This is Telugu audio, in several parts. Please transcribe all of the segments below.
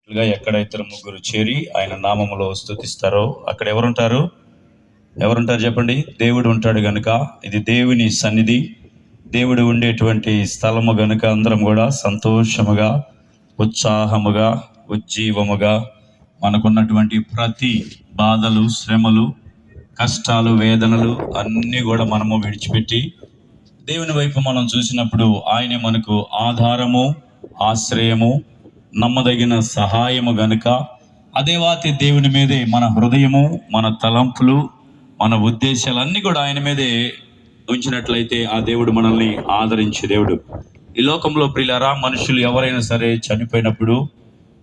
ఎక్కడ ఇద్దరు ముగ్గురు చేరి ఆయన నామములో స్తుతిస్తారో అక్కడ ఎవరుంటారు చెప్పండి. దేవుడు ఉంటాడు గనుక ఇది దేవుని సన్నిధి, దేవుడు ఉండేటువంటి స్థలము గనుక అందరం కూడా సంతోషముగా, ఉత్సాహముగా, ఉజ్జీవముగా మనకున్నటువంటి ప్రతి బాధలు, శ్రమలు, కష్టాలు, వేదనలు అన్నీ కూడా మనము విడిచిపెట్టి దేవుని వైపు మనం చూసినప్పుడు ఆయనే మనకు ఆధారము, ఆశ్రయము, నమ్మదగిన సహాయము గనుక అదేవాతి దేవుని మీదే మన హృదయము, మన తలంపులు, మన ఉద్దేశాలన్నీ కూడా ఆయన మీదే ఉంచినట్లయితే ఆ దేవుడు మనల్ని ఆదరించే దేవుడు. ఈ లోకంలో ప్రియులారా, మనుషులు ఎవరైనా సరే చనిపోయినప్పుడు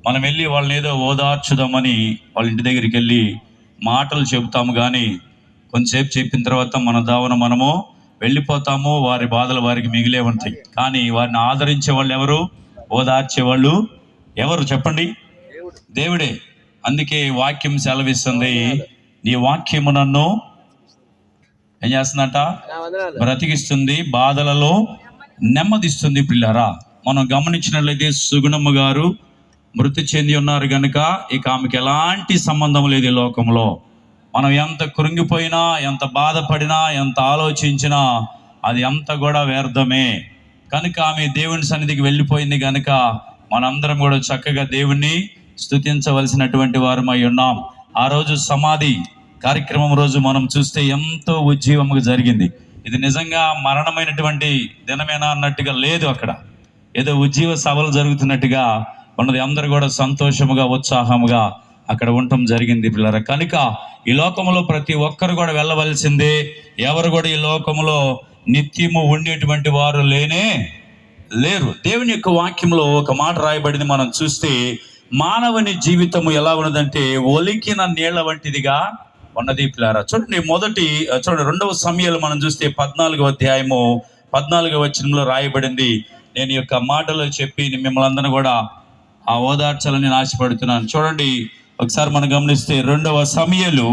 మనం వెళ్ళి వాళ్ళని ఏదో ఓదార్చుదామని వాళ్ళ ఇంటి దగ్గరికి వెళ్ళి మాటలు చెబుతాము, కానీ కొంతసేపు చెప్పిన తర్వాత మన దావన మనము వెళ్ళిపోతాము. వారి బాధలు వారికి మిగిలే ఉంటాయి. కానీ వారిని ఆదరించే వాళ్ళు ఎవరు? ఓదార్చేవాళ్ళు ఎవరు చెప్పండి? దేవుడే. అందుకే వాక్యం సెలవిస్తుంది, నీ వాక్యము నన్ను ఏం చేస్తుందంట? బ్రతికిస్తుంది, బాధలలో నెమ్మదిస్తుంది. పిల్లరా, మనం గమనించినట్లయితే సుగుణమ్మ గారు మృతి చెంది ఉన్నారు కనుక ఇక ఆమెకి ఎలాంటి సంబంధం లేదు ఈ లోకంలో. మనం ఎంత కృంగిపోయినా, ఎంత బాధపడినా, ఎంత ఆలోచించినా అది అంత కూడా వ్యర్థమే. కనుక ఆమె దేవుని సన్నిధికి వెళ్ళిపోయింది కనుక మనందరం కూడా చక్కగా దేవుణ్ణి స్తుతించవలసినటువంటి వారమై ఉన్నాం. ఆ రోజు సమాధి కార్యక్రమం రోజు మనం చూస్తే ఎంతో ఉజ్జీవముగా జరిగింది. ఇది నిజంగా మరణమైనటువంటి దినమేనా అన్నట్టుగా లేదు, అక్కడ ఏదో ఉజ్జీవ సభలు జరుగుతున్నట్టుగా ఉన్నది. అందరూ కూడా సంతోషముగా, ఉత్సాహముగా అక్కడ ఉండటం జరిగింది పిల్లరా. కనుక ఈ లోకములో ప్రతి ఒక్కరు కూడా వెళ్ళవలసిందే. ఎవరు కూడా ఈ లోకములో నిత్యము ఉండేటువంటి వారు లేరు. దేవుని యొక్క వాక్యంలో ఒక మాట రాయబడింది. మనం చూస్తే మానవుని జీవితము ఎలా ఉన్నదంటే ఒలికిన నీళ్ల వంటిదిగా ఉన్నది పిల్లారా. చూడండి, రెండవ సమయాలు మనం చూస్తే 14వ అధ్యాయము 14వ వచనంలో రాయబడింది. నేను యొక్క మాటలు చెప్పి మిమ్మల్ని అందరూ కూడా ఆ ఓదార్చాలని ఆశపడుతున్నాను. చూడండి, ఒకసారి మనం గమనిస్తే 2వ సమయాలు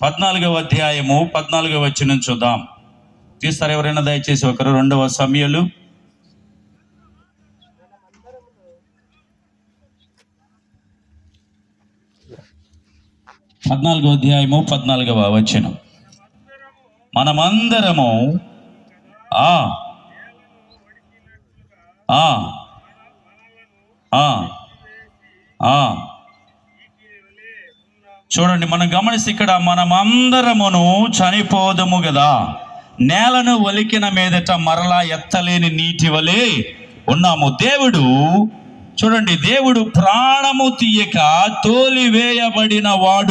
14వ అధ్యాయము 14వ వచనం చూద్దాం. తీస్తారు ఎవరైనా దయచేసి ఒకరు? 2వ సమయాలు 14వ అధ్యాయము 14వ వచనం. మనమందరము చూడండి, మనం గమనిస్తే ఇక్కడ మనమందరమును చనిపోదము కదా, నేలను ఒలికిన మీదట మరలా ఎత్తలేని నీటి వలె ఉన్నాము. దేవుడు ప్రాణము తీయక తోలివేయబడిన వాడు.